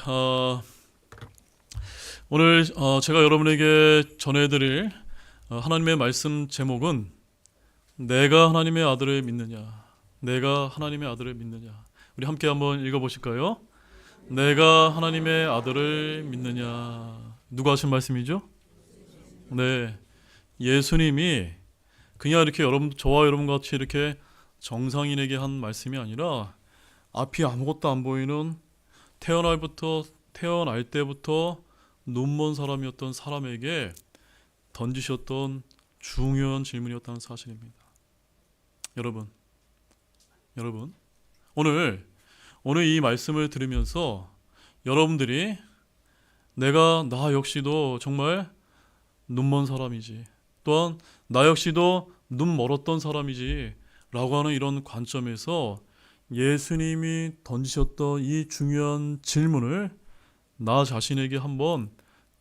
어, 오늘 제가 여러분에게 전해드릴 하나님의 말씀 제목은 내가 하나님의 아들을 믿느냐, 내가 하나님의 아들을 믿느냐. 우리 함께 한번 읽어보실까요? 내가 하나님의 아들을 믿느냐. 누가 하신 말씀이죠? 네, 예수님이 그냥 이렇게 저와 여러분 같이 이렇게 정상인에게 한 말씀이 아니라 앞이 아무것도 안 보이는 태어날 때부터 눈먼 사람이었던 사람에게 던지셨던 중요한 질문이었다는 사실입니다. 여러분, 여러분, 오늘 이 말씀을 들으면서 여러분들이 나 역시도 정말 눈먼 사람이지, 또한 나 역시도 눈 멀었던 사람이지 라고 하는 이런 관점에서 예수님이 던지셨던 이 중요한 질문을 나 자신에게 한번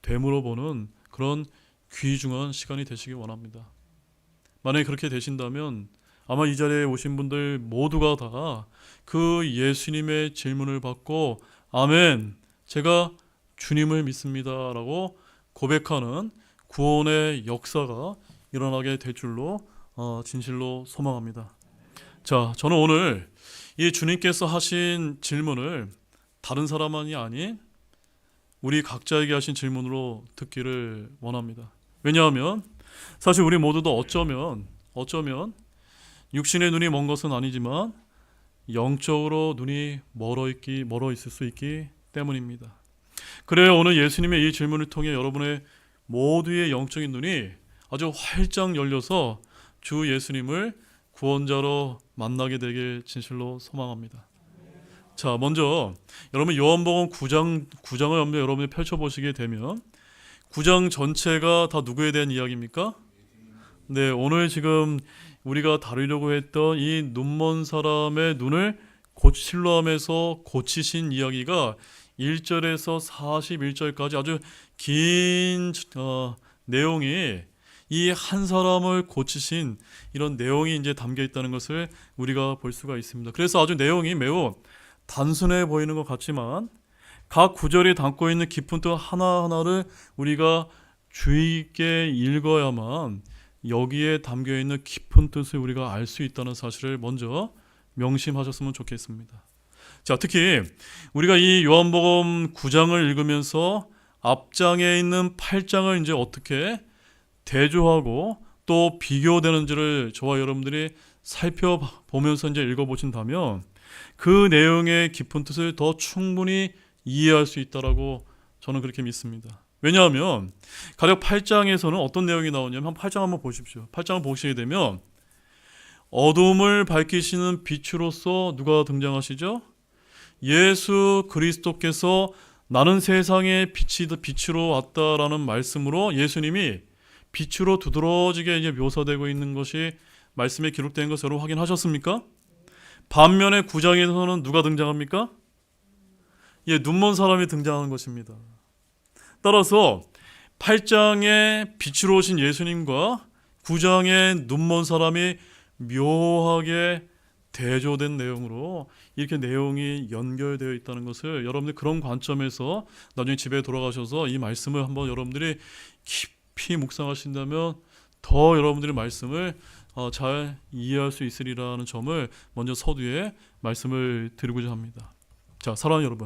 되물어보는 그런 귀중한 시간이 되시길 원합니다. 만약에 그렇게 되신다면 아마 이 자리에 오신 분들 모두가 다 그 예수님의 질문을 받고 아멘, 제가 주님을 믿습니다 라고 고백하는 구원의 역사가 일어나게 될 줄로 진실로 소망합니다. 자, 저는 오늘 이 주님께서 하신 질문을 다른 사람만이 아닌 우리 각자에게 하신 질문으로 듣기를 원합니다. 왜냐하면 사실 우리 모두도 어쩌면 육신의 눈이 먼 것은 아니지만 영적으로 눈이 멀어 있을 수 있기 때문입니다. 그래요, 오늘 예수님의 이 질문을 통해 여러분의 모두의 영적인 눈이 아주 활짝 열려서 주 예수님을 구원자로 만나게 되길 진실로 소망합니다. 자, 먼저 여러분 요한복음 9장을 여러분이 펼쳐보시게 되면 9장 전체가 다 누구에 대한 이야기입니까? 네, 오늘 지금 우리가 다루려고 했던 이 눈먼 사람의 눈을 실로암에서 고치신 이야기가 1절에서 41절까지 아주 긴 내용이 이 한 사람을 고치신 이런 내용이 이제 담겨 있다는 것을 우리가 볼 수가 있습니다. 그래서 아주 내용이 매우 단순해 보이는 것 같지만 각 구절이 담고 있는 깊은 뜻 하나하나를 우리가 주의 있게 읽어야만 여기에 담겨 있는 깊은 뜻을 우리가 알 수 있다는 사실을 먼저 명심하셨으면 좋겠습니다. 자, 특히 우리가 이 요한복음 9장을 읽으면서 앞장에 있는 8장을 이제 어떻게 대조하고 또 비교되는지를 저와 여러분들이 살펴보면서 이제 읽어보신다면 그 내용의 깊은 뜻을 더 충분히 이해할 수 있다라고 저는 그렇게 믿습니다. 왜냐하면 가령 8장에서는 어떤 내용이 나오냐면 8장 한번 보십시오. 8장을 보시게 되면 어둠을 밝히시는 빛으로서 누가 등장하시죠? 예수 그리스도께서 나는 세상의 빛으로 왔다라는 말씀으로 예수님이 빛으로 두드러지게 이제 묘사되고 있는 것이 말씀에 기록된 것을 여러분 확인하셨습니까? 반면에 9장에서는 누가 등장합니까? 눈먼 사람이 등장하는 것입니다. 따라서 8장에 빛으로 오신 예수님과 9장의 눈먼 사람이 묘하게 대조된 내용으로 이렇게 내용이 연결되어 있다는 것을 여러분들 그런 관점에서 나중에 집에 돌아가셔서 이 말씀을 한번 여러분들이 깊이 묵상하신다면 더 여러분들의 말씀을 잘 이해할 수 있으리라는 점을 먼저 서두에 말씀을 드리고자 합니다. 자, 사랑하는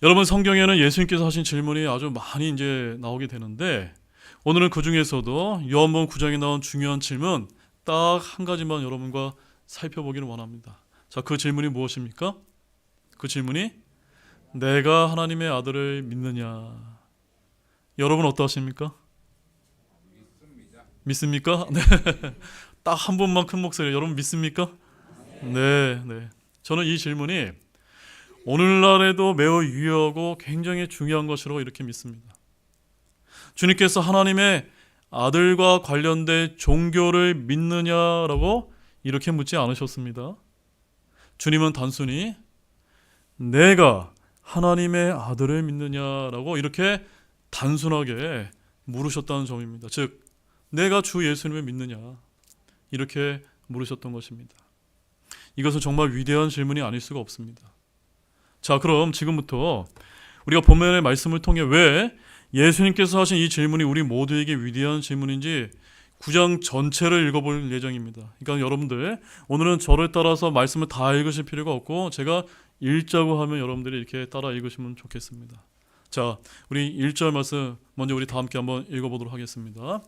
여러분 성경에는 예수님께서 하신 질문이 아주 많이 이제 나오게 되는데 오늘은 그 중에서도 요한복음 9장에 나온 중요한 질문 딱 한 가지만 여러분과 살펴보기를 원합니다. 자, 그 질문이 무엇입니까? 그 질문이 내가 하나님의 아들을 믿느냐. 여러분 어떠하십니까? 믿습니까? 네. 딱 한 번만 큰 목소리. 여러분 믿습니까? 네, 네. 저는 이 질문이 오늘날에도 매우 유효하고 굉장히 중요한 것이라고 이렇게 믿습니다. 주님께서 하나님의 아들과 관련된 종교를 믿느냐라고 이렇게 묻지 않으셨습니다. 주님은 단순히 내가 하나님의 아들을 믿느냐라고 이렇게 단순하게 물으셨다는 점입니다. 즉 내가 주 예수님을 믿느냐 이렇게 물으셨던 것입니다. 이것은 정말 위대한 질문이 아닐 수가 없습니다. 자, 그럼 지금부터 우리가 본문의 말씀을 통해 왜 예수님께서 하신 이 질문이 우리 모두에게 위대한 질문인지 9장 전체를 읽어볼 예정입니다. 그러니까 여러분들 오늘은 저를 따라서 말씀을 다 읽으실 필요가 없고 제가 읽자고 하면 여러분들이 이렇게 따라 읽으시면 좋겠습니다. 자, 우리 1절 말씀 먼저 우리 다 함께 한번 읽어보도록 하겠습니다.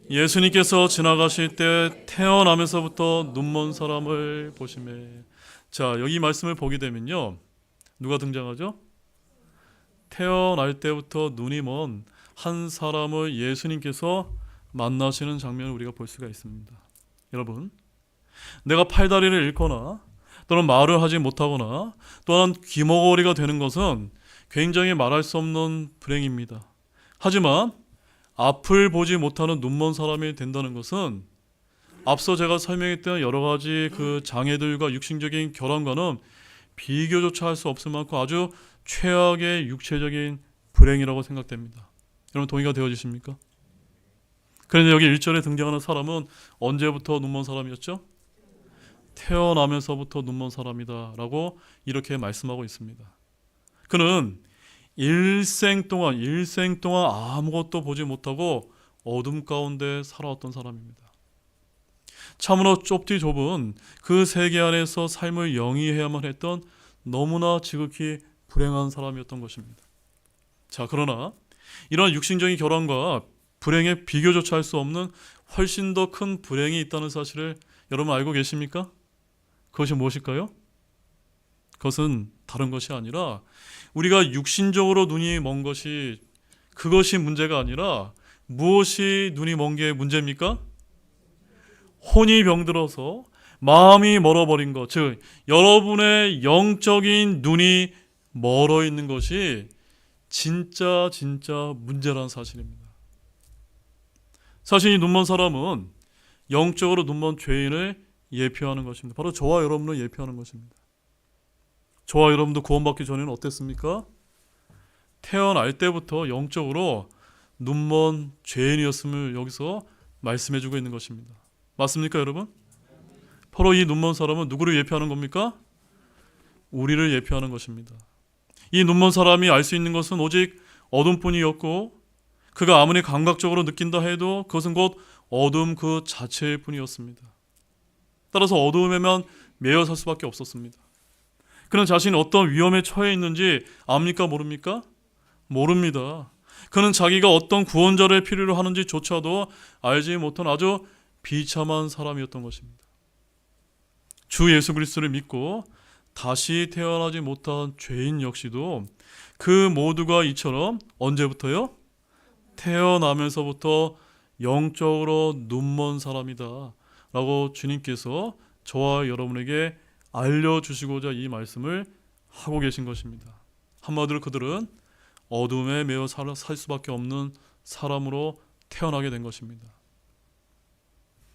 예수님께서 지나가실 때 태어나면서부터 눈먼 사람을 보시매. 자, 여기 말씀을 보게 되면요, 누가 등장하죠? 태어날 때부터 눈이 먼 한 사람을 예수님께서 만나시는 장면을 우리가 볼 수가 있습니다. 여러분, 내가 팔다리를 잃거나 또는 말을 하지 못하거나 또한 귀머거리가 되는 것은 굉장히 말할 수 없는 불행입니다. 하지만 앞을 보지 못하는 눈먼 사람이 된다는 것은 앞서 제가 설명했던 여러 가지 그 장애들과 육신적인 결함과는 비교조차 할 수 없을 만큼 아주 최악의 육체적인 불행이라고 생각됩니다. 여러분 동의가 되어지십니까? 그런데 여기 1절에 등장하는 사람은 언제부터 눈먼 사람이었죠? 태어나면서부터 눈먼 사람이다 라고 이렇게 말씀하고 있습니다. 그는 일생 동안 아무것도 보지 못하고 어둠 가운데 살아왔던 사람입니다. 참으로 좁디 좁은 그 세계 안에서 삶을 영위해야만 했던 너무나 지극히 불행한 사람이었던 것입니다. 자, 그러나 이런 육신적인 결함과 불행에 비교조차 할 수 없는 훨씬 더 큰 불행이 있다는 사실을 여러분 알고 계십니까? 그것이 무엇일까요? 그것은 다른 것이 아니라 우리가 육신적으로 눈이 먼 것이 그것이 문제가 아니라 무엇이 눈이 먼 게 문제입니까? 혼이 병들어서 마음이 멀어버린 것, 즉 여러분의 영적인 눈이 멀어 있는 것이 진짜 문제라는 사실입니다. 사실 이 눈먼 사람은 영적으로 눈먼 죄인을 예표하는 것입니다. 바로 저와 여러분을 예표하는 것입니다. 저와 여러분도 구원받기 전에는 어땠습니까? 태어날 때부터 영적으로 눈먼 죄인이었음을 여기서 말씀해주고 있는 것입니다. 맞습니까, 여러분? 바로 이 눈먼 사람은 누구를 예표하는 겁니까? 우리를 예표하는 것입니다. 이 눈먼 사람이 알 수 있는 것은 오직 어둠뿐이었고 그가 아무리 감각적으로 느낀다 해도 그것은 곧 어둠 그 자체일 뿐이었습니다. 따라서 어두움에만 매여 살 수밖에 없었습니다. 그는 자신이 어떤 위험에 처해 있는지 압니까, 모릅니까? 모릅니다. 그는 자기가 어떤 구원자를 필요로 하는지조차도 알지 못한 아주 비참한 사람이었던 것입니다. 주 예수 그리스도를 믿고 다시 태어나지 못한 죄인 역시도 그 모두가 이처럼 언제부터요? 태어나면서부터 영적으로 눈먼 사람이다 라고 주님께서 저와 여러분에게 알려주시고자 이 말씀을 하고 계신 것입니다. 한마디로 그들은 어둠에 매여 살 수밖에 없는 사람으로 태어나게 된 것입니다.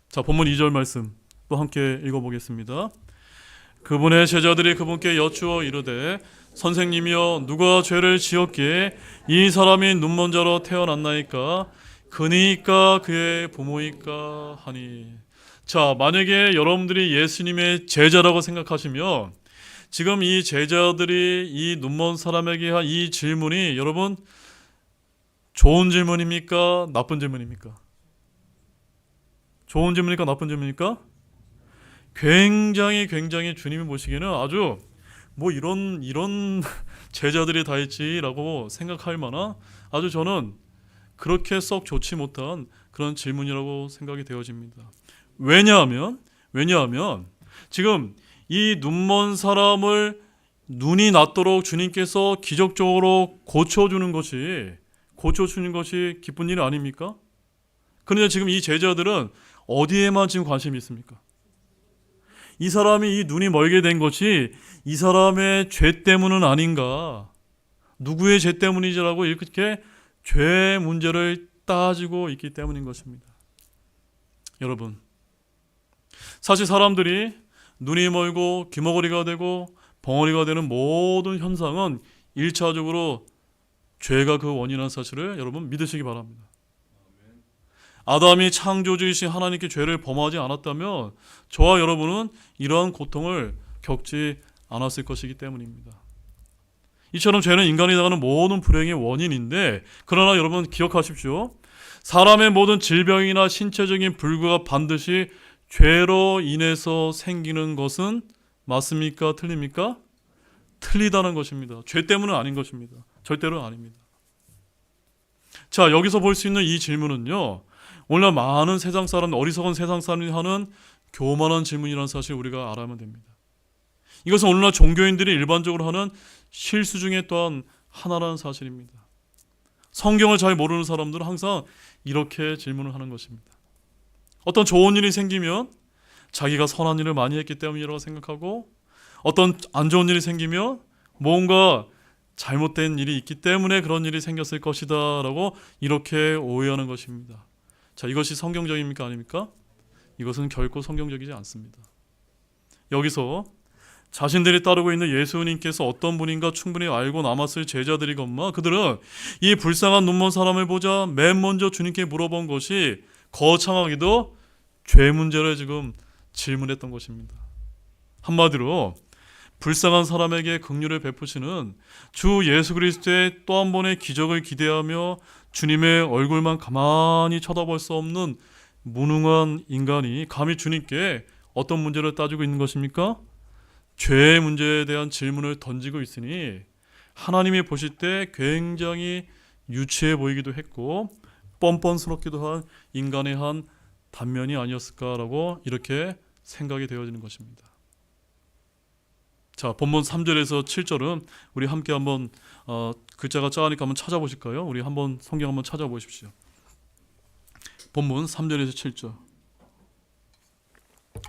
자, 본문 2절 말씀 또 함께 읽어보겠습니다. 그분의 제자들이 그분께 여쭈어 이르되 선생님이여 누가 죄를 지었기에 이 사람이 눈먼 자로 태어났나이까 그니까 그의 부모이까 하니. 자, 만약에 여러분들이 예수님의 제자라고 생각하시면 지금 이 제자들이 이 눈먼 사람에게 한 이 질문이 여러분 좋은 질문입니까? 나쁜 질문입니까? 좋은 질문입니까? 나쁜 질문입니까? 굉장히 주님이 보시기에는 아주 뭐 이런 제자들이 다 있지라고 생각할 만한 아주 저는 그렇게 썩 좋지 못한 그런 질문이라고 생각이 되어집니다. 왜냐하면 지금 이 눈먼 사람을 눈이 났도록 주님께서 기적적으로 고쳐주는 것이 기쁜 일 아닙니까? 그런데 지금 이 제자들은 어디에만 지금 관심이 있습니까? 이 사람이 이 눈이 멀게 된 것이 이 사람의 죄 때문은 아닌가, 누구의 죄 때문이지라고 이렇게 죄 문제를 따지고 있기 때문인 것입니다. 여러분, 사실 사람들이 눈이 멀고 귀머거리가 되고 벙어리가 되는 모든 현상은 1차적으로 죄가 그 원인이라는 사실을 여러분 믿으시기 바랍니다. 아담이 창조주이신 하나님께 죄를 범하지 않았다면 저와 여러분은 이러한 고통을 겪지 않았을 것이기 때문입니다. 이처럼 죄는 인간이 당하는 모든 불행의 원인인데, 그러나 여러분 기억하십시오. 사람의 모든 질병이나 신체적인 불구가 반드시 죄로 인해서 생기는 것은 맞습니까? 틀립니까? 틀리다는 것입니다. 죄 때문은 아닌 것입니다. 절대로 아닙니다. 자, 여기서 볼 수 있는 이 질문은요, 오늘날 많은 세상 사람, 어리석은 세상 사람이 하는 교만한 질문이라는 사실을 우리가 알아야만 됩니다. 이것은 오늘날 종교인들이 일반적으로 하는 실수 중에 또한 하나라는 사실입니다. 성경을 잘 모르는 사람들은 항상 이렇게 질문을 하는 것입니다. 어떤 좋은 일이 생기면 자기가 선한 일을 많이 했기 때문이라고 생각하고, 어떤 안 좋은 일이 생기면 뭔가 잘못된 일이 있기 때문에 그런 일이 생겼을 것이다 라고 이렇게 오해하는 것입니다. 자, 이것이 성경적입니까? 아닙니까? 이것은 결코 성경적이지 않습니다. 여기서 자신들이 따르고 있는 예수님께서 어떤 분인가 충분히 알고 남았을 제자들이건만, 그들은 이 불쌍한 눈먼 사람을 보자 맨 먼저 주님께 물어본 것이 거창하게도 죄 문제를 지금 질문했던 것입니다. 한마디로 불쌍한 사람에게 긍휼을 베푸시는 주 예수 그리스도의 또 한 번의 기적을 기대하며 주님의 얼굴만 가만히 쳐다볼 수 없는 무능한 인간이 감히 주님께 어떤 문제를 따지고 있는 것입니까? 죄의 문제에 대한 질문을 던지고 있으니 하나님이 보실 때 굉장히 유치해 보이기도 했고 뻔뻔스럽기도 한 인간의 한 단면이 아니었을까라고 이렇게 생각이 되어지는 것입니다. 자, 본문 3절에서 7절은 우리 함께 한번 글자가 작으니까 한번 찾아보실까요? 우리 한번 성경 한번 찾아보십시오. 본문 3절에서 7절.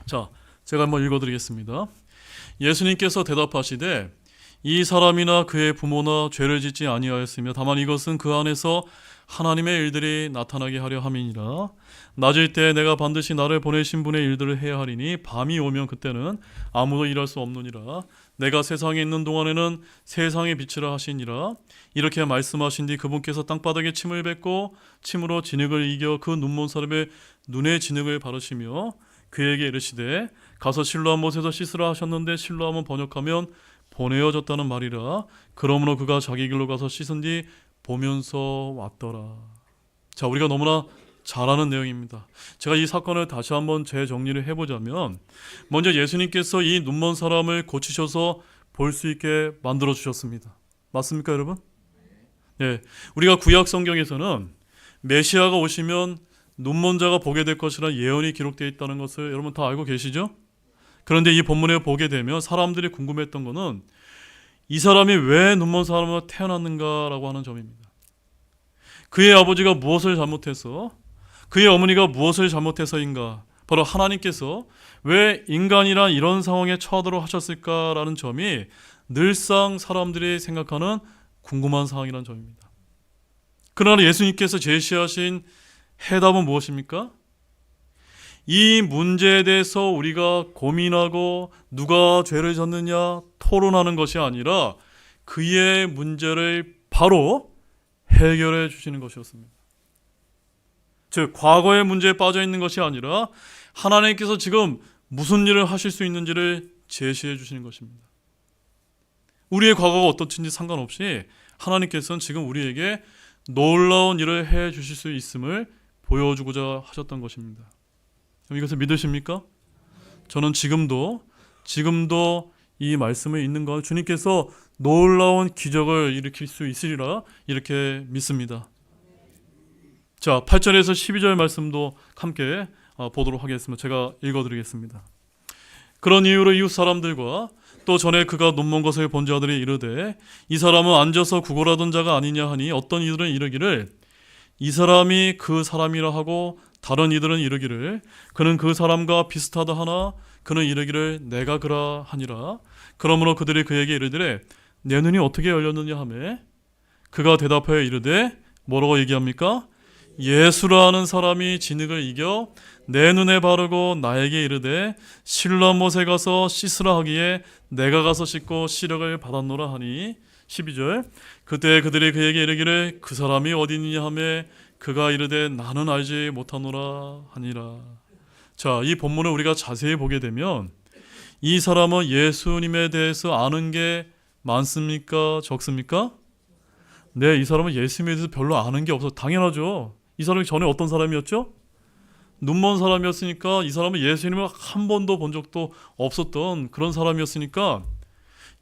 자, 제가 한번 읽어드리겠습니다. 예수님께서 대답하시되 이 사람이나 그의 부모나 죄를 짓지 아니하였으며 다만 이것은 그 안에서 하나님의 일들이 나타나게 하려 함이니라. 낮일 때 내가 반드시 나를 보내신 분의 일들을 해야 하리니 밤이 오면 그때는 아무도 일할 수 없느니라. 내가 세상에 있는 동안에는 세상의 빛이라 하시니라. 이렇게 말씀하신 뒤 그분께서 땅바닥에 침을 뱉고 침으로 진흙을 이겨 그 눈먼 사람의 눈에 진흙을 바르시며 그에게 이르시되 가서 실로암 못에서 씻으라 하셨는데 실로암은 번역하면 보내어졌다는 말이라. 그러므로 그가 자기 길로 가서 씻은 뒤 보면서 왔더라. 자, 우리가 너무나 잘 아는 내용입니다. 제가 이 사건을 다시 한번 재정리를 해보자면, 먼저 예수님께서 이 눈먼 사람을 고치셔서 볼 수 있게 만들어 주셨습니다. 맞습니까, 여러분? 네, 우리가 구약 성경에서는 메시아가 오시면 눈먼 자가 보게 될 것이라 예언이 기록되어 있다는 것을 여러분 다 알고 계시죠? 그런데 이 본문에 보게 되면 사람들이 궁금했던 것은 이 사람이 왜 눈먼 사람으로 태어났는가라고 하는 점입니다. 그의 아버지가 무엇을 잘못해서, 그의 어머니가 무엇을 잘못해서인가, 바로 하나님께서 왜 인간이란 이런 상황에 처하도록 하셨을까라는 점이 늘상 사람들이 생각하는 궁금한 사항이라는 점입니다. 그러나 예수님께서 제시하신 해답은 무엇입니까? 이 문제에 대해서 우리가 고민하고 누가 죄를 졌느냐 토론하는 것이 아니라 그의 문제를 바로 해결해 주시는 것이었습니다. 즉, 과거의 문제에 빠져 있는 것이 아니라 하나님께서 지금 무슨 일을 하실 수 있는지를 제시해 주시는 것입니다. 우리의 과거가 어떻든지 상관없이 하나님께서는 지금 우리에게 놀라운 일을 해 주실 수 있음을 보여주고자 하셨던 것입니다. 이것을 믿으십니까? 저는 지금도 이 말씀을 읽는 것, 주님께서 놀라운 기적을 일으킬 수 있으리라 이렇게 믿습니다. 자, 8절에서 12절 말씀도 함께 보도록 하겠습니다. 제가 읽어드리겠습니다. 그런 이유로 이웃 사람들과 또 전에 그가 눈먼 것을 본 자들이 이르되 이 사람은 앉아서 구걸하던 자가 아니냐 하니 어떤 이들은 이르기를 이 사람이 그 사람이라 하고 다른 이들은 이르기를 그는 그 사람과 비슷하다 하나 그는 이르기를 내가 그라 하니라. 그러므로 그들이 그에게 이르되 내 눈이 어떻게 열렸느냐 하매 그가 대답하여 이르되 뭐라고 얘기합니까? 예수라 하는 사람이 진흙을 이겨 내 눈에 바르고 나에게 이르되 실로암 못에 가서 씻으라 하기에 내가 가서 씻고 시력을 받았노라 하니. 12절 그때 그들이 그에게 이르기를 그 사람이 어디 있느냐 하매 그가 이르되 나는 알지 못하노라 하니라. 자, 이 본문을 우리가 자세히 보게 되면 이 사람은 예수님에 대해서 아는 게 많습니까? 적습니까? 네, 이 사람은 예수님에 대해서 별로 아는 게 없어. 당연하죠. 이 사람이 전에 어떤 사람이었죠? 눈먼 사람이었으니까 이 사람은 예수님을 한 번도 본 적도 없었던 그런 사람이었으니까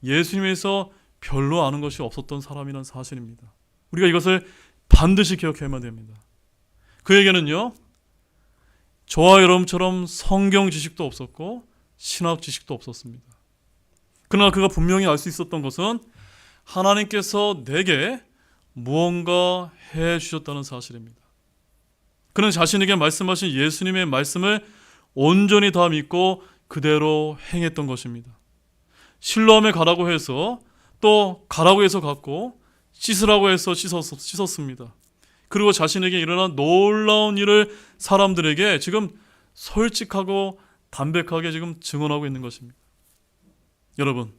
예수님에서 별로 아는 것이 없었던 사람이라는 사실입니다. 우리가 이것을 반드시 기억해야만 됩니다. 그에게는요, 저와 여러분처럼 성경 지식도 없었고 신학 지식도 없었습니다. 그러나 그가 분명히 알 수 있었던 것은 하나님께서 내게 무언가 해 주셨다는 사실입니다. 그는 자신에게 말씀하신 예수님의 말씀을 온전히 다 믿고 그대로 행했던 것입니다. 실로암에 가라고 해서 또 가라고 해서 갔고 씻으라고 해서 씻었습니다. 그리고 자신에게 일어난 놀라운 일을 사람들에게 지금 솔직하고 담백하게 지금 증언하고 있는 것입니다. 여러분,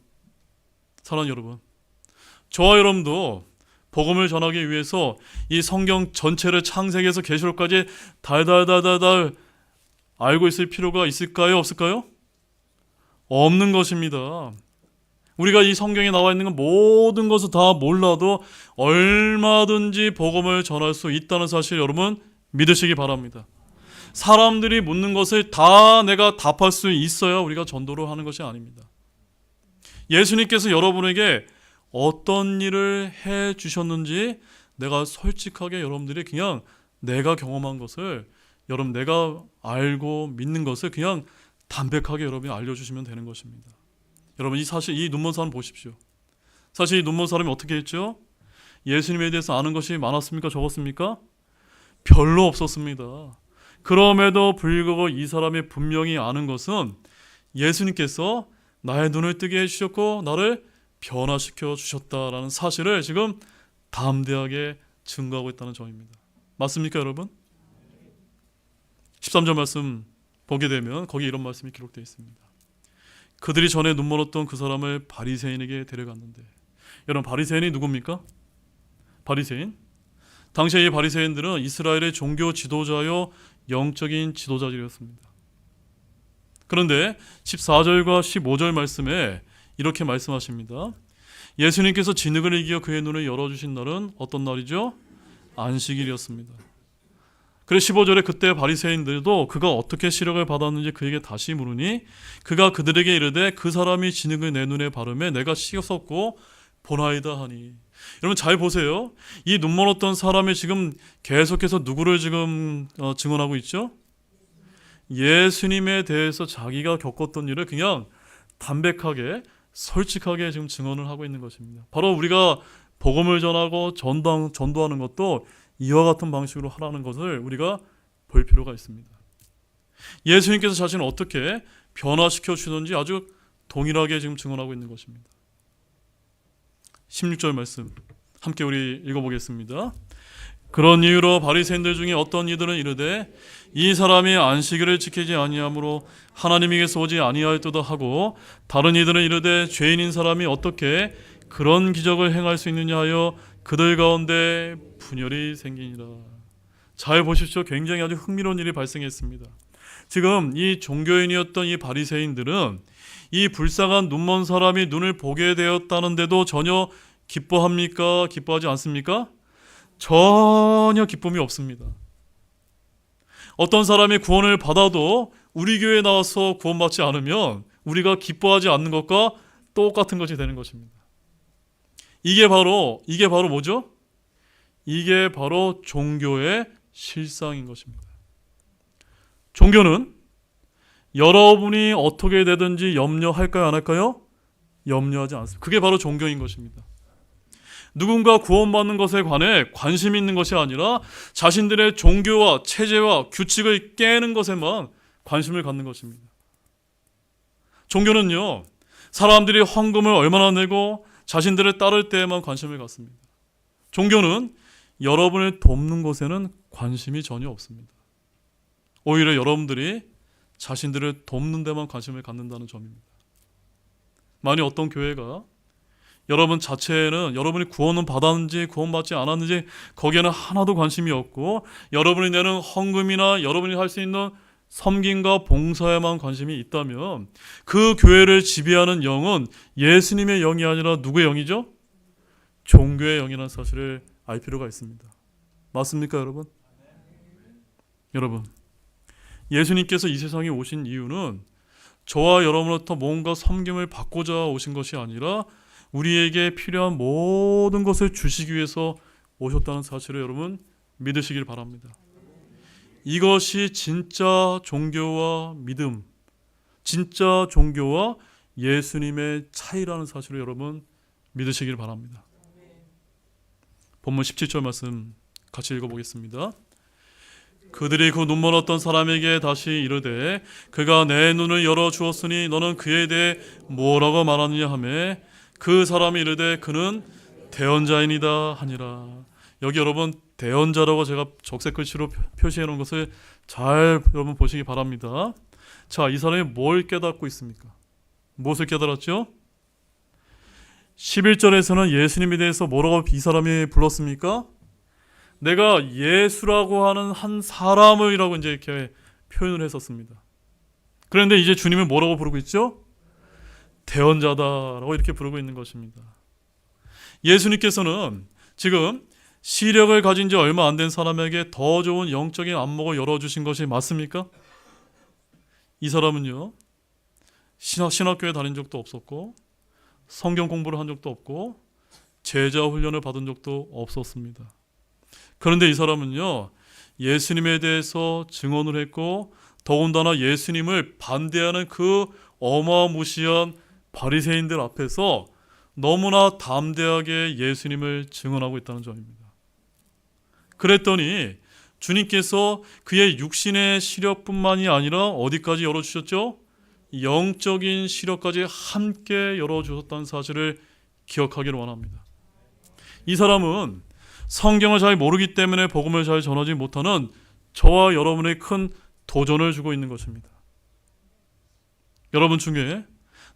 사랑하는 여러분, 저와 여러분도 복음을 전하기 위해서 이 성경 전체를 창세기에서 계시록까지 달달달달달 알고 있을 필요가 있을까요? 없을까요? 없는 것입니다. 우리가 이 성경에 나와 있는 모든 것을 다 몰라도 얼마든지 복음을 전할 수 있다는 사실 여러분 믿으시기 바랍니다. 사람들이 묻는 것을 다 내가 답할 수 있어야 우리가 전도를 하는 것이 아닙니다. 예수님께서 여러분에게 어떤 일을 해 주셨는지 내가 솔직하게 여러분들이 그냥 내가 경험한 것을 여러분 내가 알고 믿는 것을 그냥 담백하게 여러분이 알려주시면 되는 것입니다. 여러분 이 눈먼 사람 보십시오. 사실 이 눈먼 사람이 어떻게 했죠? 예수님에 대해서 아는 것이 많았습니까? 적었습니까? 별로 없었습니다. 그럼에도 불구하고 이 사람이 분명히 아는 것은 예수님께서 나의 눈을 뜨게 해주셨고 나를 변화시켜 주셨다라는 사실을 지금 담대하게 증거하고 있다는 점입니다. 맞습니까 여러분? 13절 말씀 보게 되면 거기 이런 말씀이 기록되어 있습니다. 그들이 전에 눈멀었던 그 사람을 바리새인에게 데려갔는데, 여러분 바리새인이 누굽니까? 바리새인? 당시에 이 바리새인들은 이스라엘의 종교 지도자요 영적인 지도자들이었습니다. 그런데 14절과 15절 말씀에 이렇게 말씀하십니다. 예수님께서 진흙을 이겨 그의 눈을 열어주신 날은 어떤 날이죠? 안식일이었습니다. 그래서 15절에 그때 바리새인들도 그가 어떻게 시력을 받았는지 그에게 다시 물으니 그가 그들에게 이르되 그 사람이 진흙을 내 눈에 바르매 내가 씻었고 보나이다 하니. 여러분 잘 보세요. 이 눈멀었던 사람이 지금 계속해서 누구를 지금 증언하고 있죠? 예수님에 대해서 자기가 겪었던 일을 그냥 담백하게 솔직하게 지금 증언을 하고 있는 것입니다. 바로 우리가 복음을 전하고 전도하는 것도 이와 같은 방식으로 하라는 것을 우리가 볼 필요가 있습니다. 예수님께서 자신을 어떻게 변화시켜 주는지 아주 동일하게 지금 증언하고 있는 것입니다. 16절 말씀 함께 우리 읽어보겠습니다. 그런 이유로 바리새인들 중에 어떤 이들은 이르되 이 사람이 안식일을 지키지 아니하므로 하나님에게서 오지 아니하였도다 하고, 다른 이들은 이르되 죄인인 사람이 어떻게 그런 기적을 행할 수 있느냐 하여 그들 가운데 분열이 생기니라. 잘 보십시오. 굉장히 아주 흥미로운 일이 발생했습니다. 지금 이 종교인이었던 이 바리새인들은 이 불쌍한 눈먼 사람이 눈을 보게 되었다는데도 전혀 기뻐합니까? 기뻐하지 않습니까? 전혀 기쁨이 없습니다. 어떤 사람이 구원을 받아도 우리 교회에 나와서 구원받지 않으면 우리가 기뻐하지 않는 것과 똑같은 것이 되는 것입니다. 이게 바로 뭐죠? 이게 바로 종교의 실상인 것입니다. 종교는 여러분이 어떻게 되든지 염려할까요? 안 할까요? 염려하지 않습니다. 그게 바로 종교인 것입니다. 누군가 구원받는 것에 관해 관심이 있는 것이 아니라 자신들의 종교와 체제와 규칙을 깨는 것에만 관심을 갖는 것입니다. 종교는요, 사람들이 헌금을 얼마나 내고 자신들을 따를 때에만 관심을 갖습니다. 종교는 여러분을 돕는 것에는 관심이 전혀 없습니다. 오히려 여러분들이 자신들을 돕는 데만 관심을 갖는다는 점입니다. 만약 어떤 교회가 여러분 자체에는 여러분이 구원은 받았는지 구원받지 않았는지 거기에는 하나도 관심이 없고, 여러분이 내는 헌금이나 여러분이 할 수 있는 섬김과 봉사에만 관심이 있다면 그 교회를 지배하는 영은 예수님의 영이 아니라 누구의 영이죠? 종교의 영이라는 사실을 알 필요가 있습니다. 맞습니까, 여러분? 여러분, 예수님께서 이 세상에 오신 이유는 저와 여러분으로부터 뭔가 섬김을 받고자 오신 것이 아니라 우리에게 필요한 모든 것을 주시기 위해서 오셨다는 사실을 여러분 믿으시길 바랍니다. 이것이 진짜 종교와 믿음, 진짜 종교와 예수님의 차이라는 사실을 여러분 믿으시길 바랍니다. 본문 17절 말씀 같이 읽어보겠습니다. 그들이 그 눈먼 어떤 사람에게 다시 이르되 그가 내 눈을 열어주었으니 너는 그에 대해 뭐라고 말하느냐 하매 그 사람이 이르되 그는 대언자이니라 하니라. 여기 여러분 대언자라고 제가 적색 글씨로 표시해 놓은 것을 잘 여러분 보시기 바랍니다. 자, 이 사람이 뭘 깨닫고 있습니까? 무엇을 깨달았죠? 11절에서는 예수님에 대해서 뭐라고 이 사람이 불렀습니까? 내가 예수라고 하는 한 사람을이라고 이제 이렇게 표현을 했었습니다. 그런데 이제 주님은 뭐라고 부르고 있죠? 대언자다라고 이렇게 부르고 있는 것입니다. 예수님께서는 지금 시력을 가진 지 얼마 안 된 사람에게 더 좋은 영적인 안목을 열어주신 것이 맞습니까? 이 사람은요, 신학교에 다닌 적도 없었고 성경 공부를 한 적도 없고 제자 훈련을 받은 적도 없었습니다. 그런데 이 사람은요, 예수님에 대해서 증언을 했고 더군다나 예수님을 반대하는 그 어마무시한 바리새인들 앞에서 너무나 담대하게 예수님을 증언하고 있다는 점입니다. 그랬더니 주님께서 그의 육신의 시력뿐만이 아니라 어디까지 열어주셨죠? 영적인 시력까지 함께 열어주셨다는 사실을 기억하기를 원합니다. 이 사람은 성경을 잘 모르기 때문에 복음을 잘 전하지 못하는 저와 여러분의 큰 도전을 주고 있는 것입니다. 여러분 중에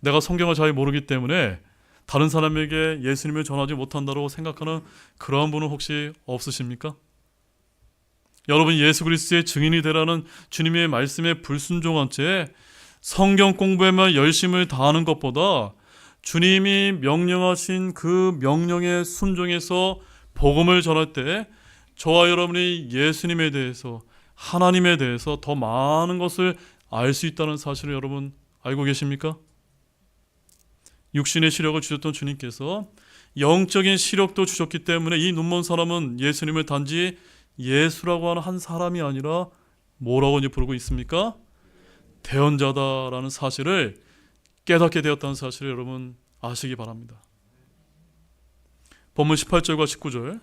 내가 성경을 잘 모르기 때문에 다른 사람에게 예수님을 전하지 못한다고 생각하는 그러한 분은 혹시 없으십니까? 여러분 예수 그리스도의 증인이 되라는 주님의 말씀에 불순종한 채 성경 공부에만 열심을 다하는 것보다 주님이 명령하신 그 명령에 순종해서 복음을 전할 때 저와 여러분이 예수님에 대해서 하나님에 대해서 더 많은 것을 알 수 있다는 사실을 여러분 알고 계십니까? 육신의 시력을 주셨던 주님께서 영적인 시력도 주셨기 때문에 이 눈먼 사람은 예수님을 단지 예수라고 하는 한 사람이 아니라 뭐라고 이제 부르고 있습니까? 대언자다라는 사실을 깨닫게 되었다는 사실을 여러분 아시기 바랍니다. 본문 18절과 19절.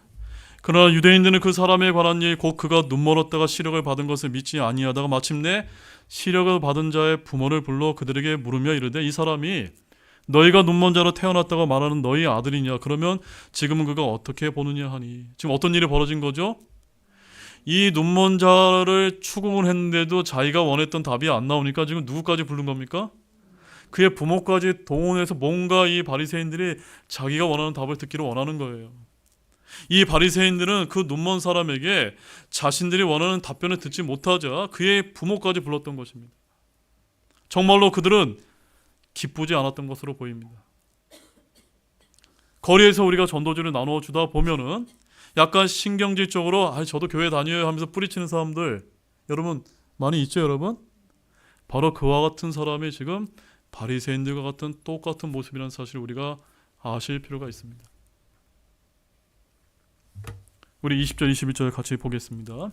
그러나 유대인들은 그 사람에 관한 일 곧 그가 눈멀었다가 시력을 받은 것을 믿지 아니하다가 마침내 시력을 받은 자의 부모를 불러 그들에게 물으며 이르되 이 사람이 너희가 눈먼 자로 태어났다고 말하는 너희 아들이냐? 그러면 지금은 그가 어떻게 보느냐 하니. 지금 어떤 일이 벌어진 거죠? 이 눈먼 자를 추궁을 했는데도 자기가 원했던 답이 안 나오니까 지금 누구까지 부른 겁니까? 그의 부모까지 동원해서 뭔가 이 바리새인들이 자기가 원하는 답을 듣기를 원하는 거예요. 이 바리새인들은 그 눈먼 사람에게 자신들이 원하는 답변을 듣지 못하자 그의 부모까지 불렀던 것입니다. 정말로 그들은 기쁘지 않았던 것으로 보입니다. 거리에서 우리가 전도지를 나눠주다 보면은 약간 신경질적으로 저도 교회 다녀요 하면서 뿌리치는 사람들 여러분 많이 있죠, 여러분? 바로 그와 같은 사람이 지금 바리새인들과 같은 똑같은 모습이라는 사실을 우리가 아실 필요가 있습니다. 우리 20절 21절 같이 보겠습니다.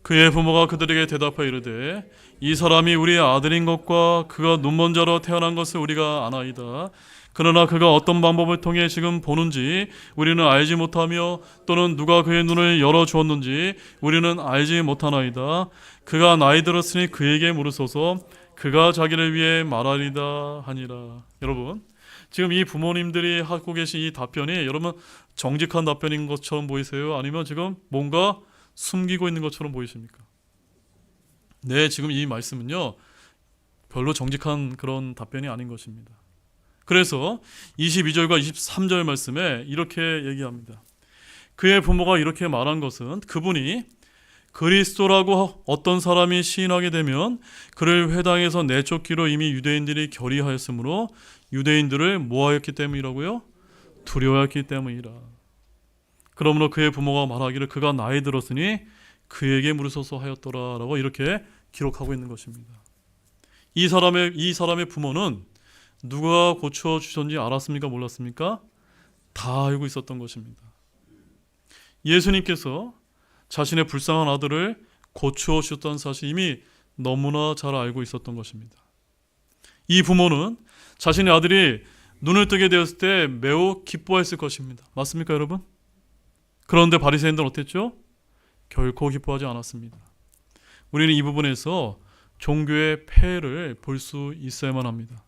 그의 부모가 그들에게 대답하여 이르되 이 사람이 우리의 아들인 것과 그가 눈먼 자로 태어난 것을 우리가 아나이다. 그러나 그가 어떤 방법을 통해 지금 보는지 우리는 알지 못하며 또는 누가 그의 눈을 열어주었는지 우리는 알지 못하나이다. 그가 나이 들었으니 그에게 물으소서. 그가 자기를 위해 말하리다 하니라. 여러분 지금 이 부모님들이 하고 계신 이 답변이 여러분 정직한 답변인 것처럼 보이세요? 아니면 지금 뭔가 숨기고 있는 것처럼 보이십니까? 네, 지금 이 말씀은요 별로 정직한 그런 답변이 아닌 것입니다. 그래서 22절과 23절 말씀에 이렇게 얘기합니다. 그의 부모가 이렇게 말한 것은 그분이 그리스도라고 어떤 사람이 시인하게 되면 그를 회당에서 내쫓기로 이미 유대인들이 결의하였으므로 유대인들을 뭐하였기 때문이라고요? 두려워했기 때문이라. 그러므로 그의 부모가 말하기를 그가 나이 들었으니 그에게 물으소서 하였더라 라고 이렇게 기록하고 있는 것입니다. 이 사람의 부모는 누가 고쳐 주셨는지 알았습니까? 몰랐습니까? 다 알고 있었던 것입니다. 예수님께서 자신의 불쌍한 아들을 고쳐 주셨다는 사실 이미 너무나 잘 알고 있었던 것입니다. 이 부모는 자신의 아들이 눈을 뜨게 되었을 때 매우 기뻐했을 것입니다. 맞습니까, 여러분? 그런데 바리새인들은 어땠죠? 결코 기뻐하지 않았습니다. 우리는 이 부분에서 종교의 폐해를 볼 수 있어야만 합니다.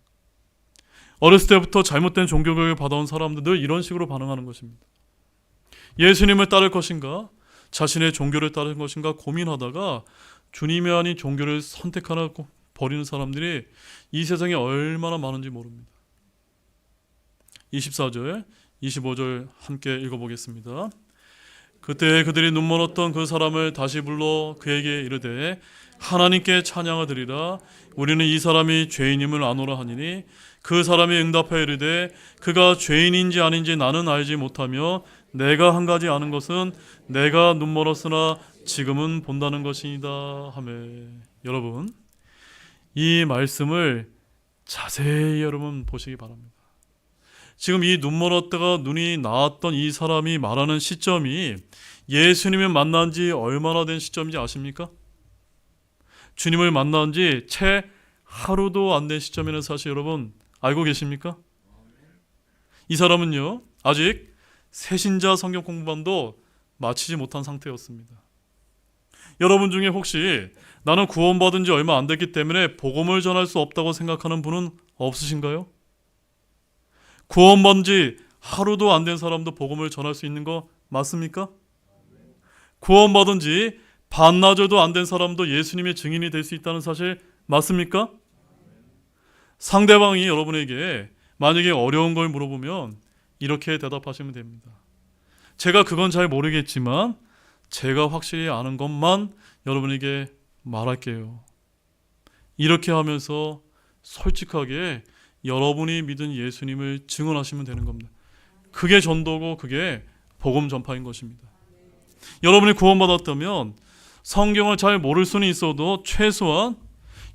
어렸을 때부터 잘못된 종교교육을 받아온 사람들 늘 이런 식으로 반응하는 것입니다. 예수님을 따를 것인가? 자신의 종교를 따를 것인가 고민하다가 주님이 아닌 종교를 선택하나 버리는 사람들이 이 세상에 얼마나 많은지 모릅니다. 24절, 25절 함께 읽어보겠습니다. 그때 그들이 눈멀었던 그 사람을 다시 불러 그에게 이르되 하나님께 찬양을 드리라. 우리는 이 사람이 죄인임을 아노라 하니니 그 사람이 응답하여 이르되 그가 죄인인지 아닌지 나는 알지 못하며 내가 한 가지 아는 것은 내가 눈멀었으나 지금은 본다는 것이니이다 하며. 여러분, 이 말씀을 자세히 여러분 보시기 바랍니다. 지금 이 눈멀었다가 눈이 나았던 이 사람이 말하는 시점이 예수님을 만난 지 얼마나 된 시점인지 아십니까? 주님을 만난 지 채 하루도 안 된 시점이라는 사실 여러분 알고 계십니까? 이 사람은요 아직 새신자 성경 공부반도 마치지 못한 상태였습니다. 여러분 중에 혹시 나는 구원받은 지 얼마 안 됐기 때문에 복음을 전할 수 없다고 생각하는 분은 없으신가요? 구원받은 지 하루도 안 된 사람도 복음을 전할 수 있는 거 맞습니까? 구원받은 지 반나절도 안 된 사람도 예수님의 증인이 될 수 있다는 사실 맞습니까? 상대방이 여러분에게 만약에 어려운 걸 물어보면 이렇게 대답하시면 됩니다. 제가 그건 잘 모르겠지만 제가 확실히 아는 것만 여러분에게 말할게요. 이렇게 하면서 솔직하게 여러분이 믿은 예수님을 증언하시면 되는 겁니다. 그게 전도고 그게 복음 전파인 것입니다. 여러분이 구원받았다면 성경을 잘 모를 수는 있어도 최소한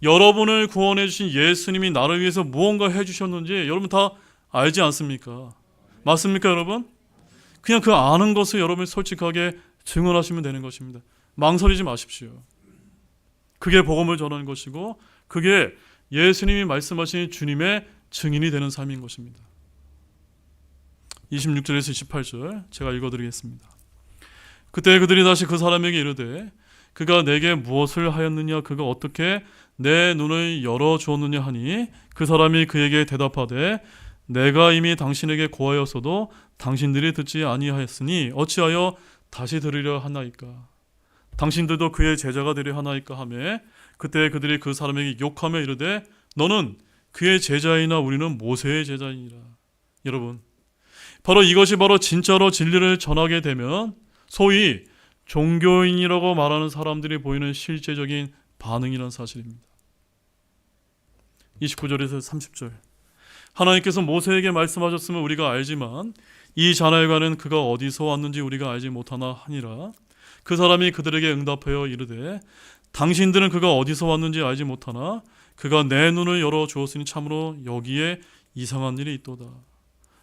여러분을 구원해 주신 예수님이 나를 위해서 무언가 해주셨는지 여러분 다 알지 않습니까? 맞습니까, 여러분? 그냥 그 아는 것을 여러분이 솔직하게 증언하시면 되는 것입니다. 망설이지 마십시오. 그게 복음을 전하는 것이고 그게 예수님이 말씀하신 주님의 증인이 되는 삶인 것입니다. 26절에서 28절 제가 읽어드리겠습니다. 그때 그들이 다시 그 사람에게 이르되 그가 내게 무엇을 하였느냐 그가 어떻게 내 눈을 열어주었느냐 하니 그 사람이 그에게 대답하되 내가 이미 당신에게 고하였어도 당신들이 듣지 아니하였으니 어찌하여 다시 들으려 하나이까. 당신들도 그의 제자가 되려 하나이까 하며 그때 그들이 그 사람에게 욕하며 이르되 너는 그의 제자이나 우리는 모세의 제자이니라. 여러분, 바로 이것이 바로 진짜로 진리를 전하게 되면 소위 종교인이라고 말하는 사람들이 보이는 실제적인 반응이라는 사실입니다. 29절에서 30절 하나님께서 모세에게 말씀하셨으면 우리가 알지만 이 자날과는 그가 어디서 왔는지 우리가 알지 못하나 하니라. 그 사람이 그들에게 응답하여 이르되 당신들은 그가 어디서 왔는지 알지 못하나 그가 내 눈을 열어주었으니 참으로 여기에 이상한 일이 있도다.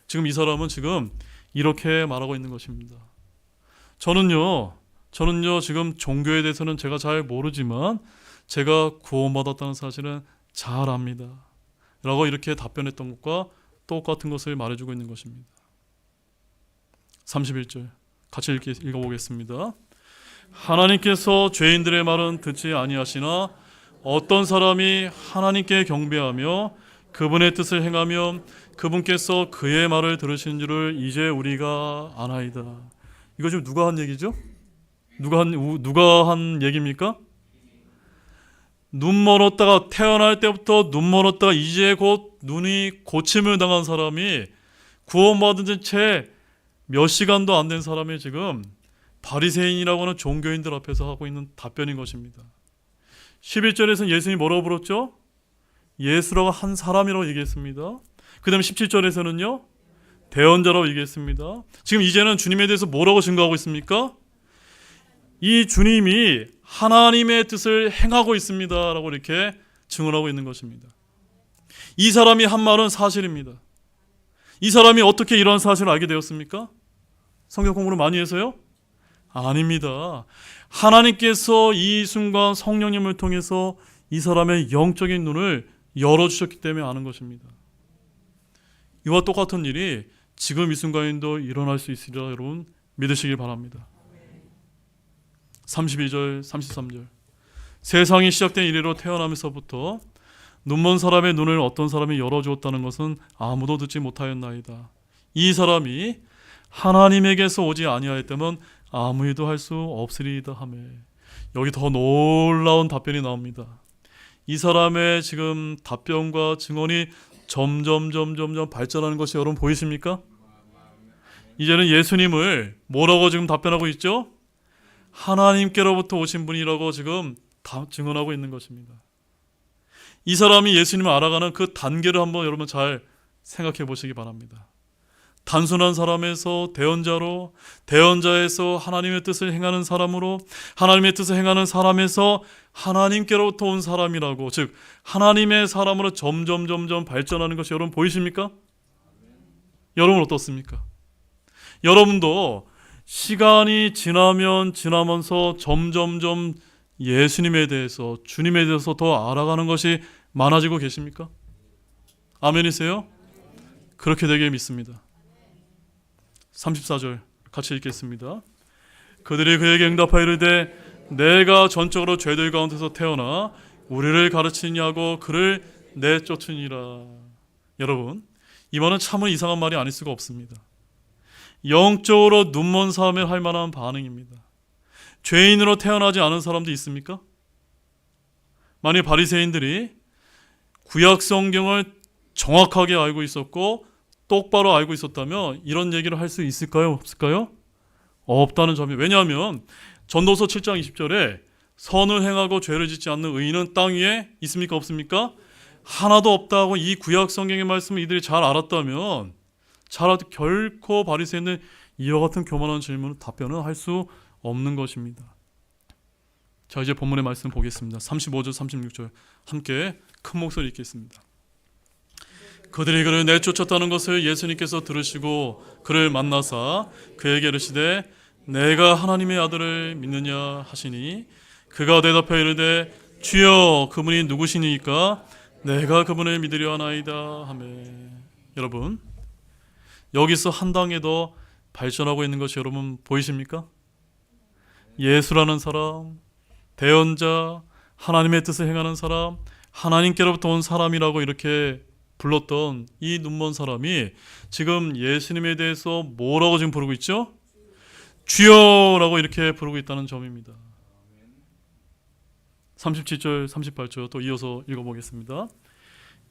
지금 이 사람은 지금 이렇게 말하고 있는 것입니다. 저는요 지금 종교에 대해서는 제가 잘 모르지만 제가 구원받았다는 사실은 잘 압니다. 라고 이렇게 답변했던 것과 똑같은 것을 말해주고 있는 것입니다. 31절 같이 읽어보겠습니다. 하나님께서 죄인들의 말은 듣지 아니하시나 어떤 사람이 하나님께 경배하며 그분의 뜻을 행하며 그분께서 그의 말을 들으신 줄을 이제 우리가 아나이다. 이거 지금 누가 한 얘기죠? 누가 한 얘기입니까? 눈 멀었다가 태어날 때부터 눈 멀었다가 이제 곧 눈이 고침을 당한 사람이 구원받은 채 몇 시간도 안 된 사람이 지금 바리새인이라고 하는 종교인들 앞에서 하고 있는 답변인 것입니다. 11절에서는 예수님이 뭐라고 불렀죠? 예수라고 한 사람이라고 얘기했습니다. 그 다음에 17절에서는요, 대언자라고 얘기했습니다. 지금 이제는 주님에 대해서 뭐라고 증거하고 있습니까? 이 주님이 하나님의 뜻을 행하고 있습니다 라고 이렇게 증언하고 있는 것입니다. 이 사람이 한 말은 사실입니다. 이 사람이 어떻게 이런 사실을 알게 되었습니까? 성경 공부를 많이 해서요? 아닙니다. 하나님께서 이 순간 성령님을 통해서 이 사람의 영적인 눈을 열어주셨기 때문에 아는 것입니다. 이와 똑같은 일이 지금 이 순간에도 일어날 수 있으리라 여러분 믿으시길 바랍니다. 32절, 33절. 세상이 시작된 이래로 태어나면서부터 눈먼 사람의 눈을 어떤 사람이 열어주었다는 것은 아무도 듣지 못하였나이다. 이 사람이 하나님에게서 오지 아니하였다면 아무 일도 할 수 없으리이다 하며, 여기 더 놀라운 답변이 나옵니다. 이 사람의 지금 답변과 증언이 점점 발전하는 것이 여러분 보이십니까? 이제는 예수님을 뭐라고 지금 답변하고 있죠? 하나님께로부터 오신 분이라고 지금 다 증언하고 있는 것입니다. 이 사람이 예수님을 알아가는 그 단계를 한번 여러분 잘 생각해 보시기 바랍니다. 단순한 사람에서 대언자로, 대언자에서 하나님의 뜻을 행하는 사람으로, 하나님의 뜻을 행하는 사람에서 하나님께로부터 온 사람이라고, 즉 하나님의 사람으로 점점 발전하는 것이 여러분 보이십니까? 여러분 어떻습니까? 여러분도 시간이 지나면서 점점 예수님에 대해서, 주님에 대해서 더 알아가는 것이 많아지고 계십니까? 아멘이세요? 그렇게 되게 믿습니다. 34절 같이 읽겠습니다. 그들이 그에게 응답하여 이르되 내가 전적으로 죄들 가운데서 태어나 우리를 가르치냐고 그를 내쫓으니라. 여러분, 이 말은 참으로 이상한 말이 아닐 수가 없습니다. 영적으로 눈먼 사람에 할 만한 반응입니다. 죄인으로 태어나지 않은 사람도 있습니까? 만약 바리새인들이 구약 성경을 정확하게 알고 있었고 똑바로 알고 있었다면 이런 얘기를 할 수 있을까요? 없을까요? 없다는 점이, 왜냐하면 전도서 7장 20절에 선을 행하고 죄를 짓지 않는 의인은 땅 위에 있습니까? 없습니까? 하나도 없다고 이 구약 성경의 말씀을 이들이 잘 알았다면 결코 바리새인은 이와 같은 교만한 질문을 답변을 할 수 없는 것입니다. 자, 이제 본문의 말씀 보겠습니다. 35절 36절 함께 큰 목소리 읽겠습니다. 그들이 그를 내쫓았다는 것을 예수님께서 들으시고 그를 만나사 그에게 이르시되 내가 하나님의 아들을 믿느냐 하시니 그가 대답하여 이르되 주여 그분이 누구시니까 내가 그분을 믿으려 하나이다 하며. 여러분, 여기서 한 단계 더 발전하고 있는 것이 여러분 보이십니까? 예수라는 사람, 대언자, 하나님의 뜻을 행하는 사람, 하나님께로부터 온 사람이라고 이렇게 불렀던 이 눈먼 사람이 지금 예수님에 대해서 뭐라고 지금 부르고 있죠? 주여라고 이렇게 부르고 있다는 점입니다. 37절 38절 또 이어서 읽어보겠습니다.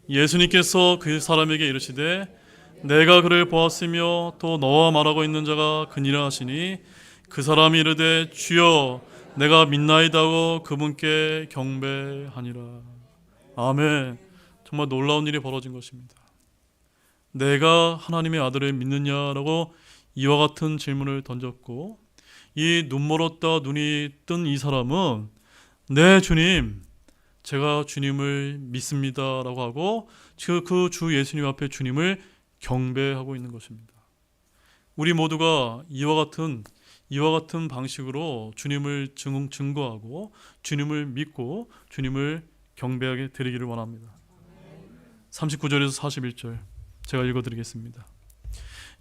예수님께서 그 사람에게 이르시되 내가 그를 보았으며 또 너와 말하고 있는 자가 그니라 하시니 그 사람이 이르되 주여 내가 믿나이다고 그분께 경배하니라. 아멘. 정말 놀라운 일이 벌어진 것입니다. 내가 하나님의 아들을 믿느냐라고 이와 같은 질문을 던졌고, 이 눈멀었다 눈이 뜬 이 사람은 네 주님, 제가 주님을 믿습니다라고 하고 그 주 예수님 앞에 주님을 경배하고 있는 것입니다. 우리 모두가 이와 같은 방식으로 주님을 증거하고 주님을 믿고 주님을 경배하게 드리기를 원합니다. 39절에서 41절 제가 읽어드리겠습니다.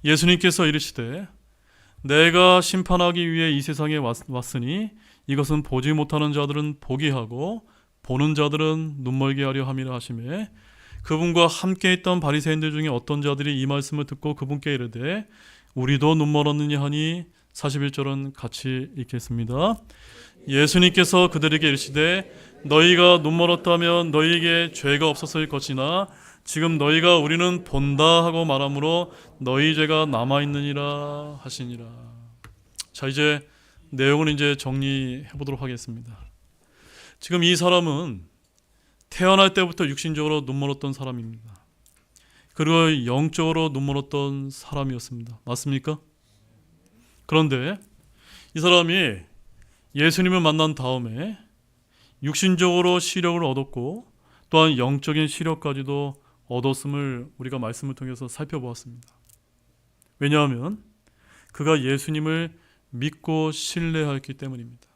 예수님께서 이르시되 내가 심판하기 위해 이 세상에 왔으니 이것은 보지 못하는 자들은 보게 하고 보는 자들은 눈멀게 하려 함이라 하시매 그분과 함께 있던 바리새인들 중에 어떤 자들이 이 말씀을 듣고 그분께 이르되 우리도 눈멀었느냐 하니 41절은 같이 읽겠습니다. 예수님께서 그들에게 이르시되 너희가 눈멀었다면 너희에게 죄가 없었을 것이나 지금 너희가 우리는 본다 하고 말하므로 너희 죄가 남아있느니라 하시니라. 자, 이제 내용을 이제 정리해 보도록 하겠습니다. 지금 이 사람은 태어날 때부터 육신적으로 눈멀었던 사람입니다. 그리고 영적으로 눈멀었던 사람이었습니다. 맞습니까? 그런데 이 사람이 예수님을 만난 다음에 육신적으로 시력을 얻었고 또한 영적인 시력까지도 얻었음을 우리가 말씀을 통해서 살펴보았습니다. 왜냐하면 그가 예수님을 믿고 신뢰하였기 때문입니다.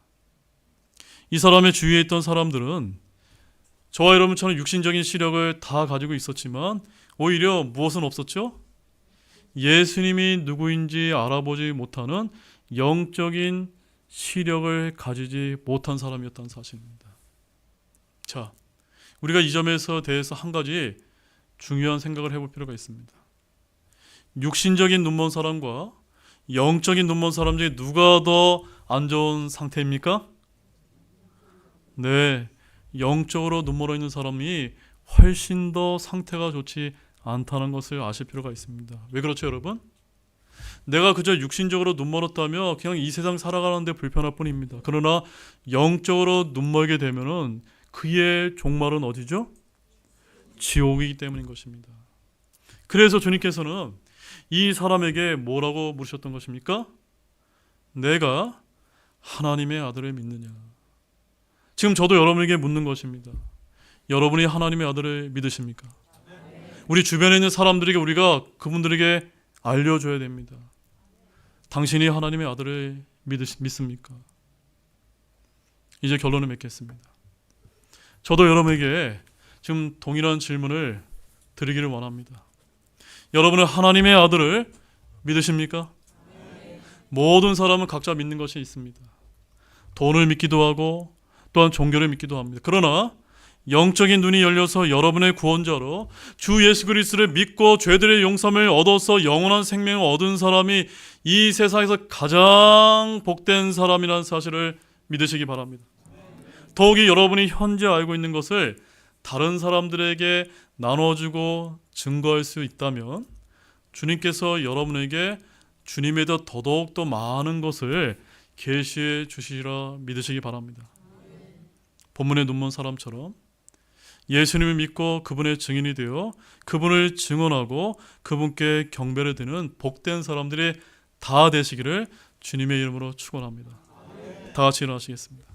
이 사람의 주위에 있던 사람들은 저와 여러분처럼 육신적인 시력을 다 가지고 있었지만 오히려 무엇은 없었죠? 예수님이 누구인지 알아보지 못하는 영적인 시력을 가지지 못한 사람이었다는 사실입니다. 자, 우리가 이 점에서 대해서 한 가지 중요한 생각을 해볼 필요가 있습니다. 육신적인 눈먼 사람과 영적인 눈먼 사람 중에 누가 더 안 좋은 상태입니까? 네, 영적으로 눈멀어 있는 사람이 훨씬 더 상태가 좋지 않다는 것을 아실 필요가 있습니다. 왜 그렇죠, 여러분? 내가 그저 육신적으로 눈멀었다며 그냥 이 세상 살아가는데 불편할 뿐입니다. 그러나 영적으로 눈멀게 되면은 그의 종말은 어디죠? 지옥이기 때문인 것입니다. 그래서 주님께서는 이 사람에게 뭐라고 물으셨던 것입니까? 내가 하나님의 아들을 믿느냐? 지금 저도 여러분에게 묻는 것입니다. 여러분이 하나님의 아들을 믿으십니까? 우리 주변에 있는 사람들에게 우리가 그분들에게 알려줘야 됩니다. 당신이 하나님의 아들을 믿습니까? 이제 결론을 맺겠습니다. 저도 여러분에게 지금 동일한 질문을 드리기를 원합니다. 여러분은 하나님의 아들을 믿으십니까? 모든 사람은 각자 믿는 것이 있습니다. 돈을 믿기도 하고 또한 종교를 믿기도 합니다. 그러나 영적인 눈이 열려서 여러분의 구원자로 주 예수 그리스도를 믿고 죄들의 용서를 얻어서 영원한 생명을 얻은 사람이 이 세상에서 가장 복된 사람이라는 사실을 믿으시기 바랍니다. 더욱이 여러분이 현재 알고 있는 것을 다른 사람들에게 나눠주고 증거할 수 있다면 주님께서 여러분에게 주님에 대해 더더욱 많은 것을 계시해 주시리라 믿으시기 바랍니다. 본문의 눈먼 사람처럼 예수님을 믿고 그분의 증인이 되어 그분을 증언하고 그분께 경배를 드리는 복된 사람들이 다 되시기를 주님의 이름으로 축원합니다. 다 같이 일어나시겠습니다.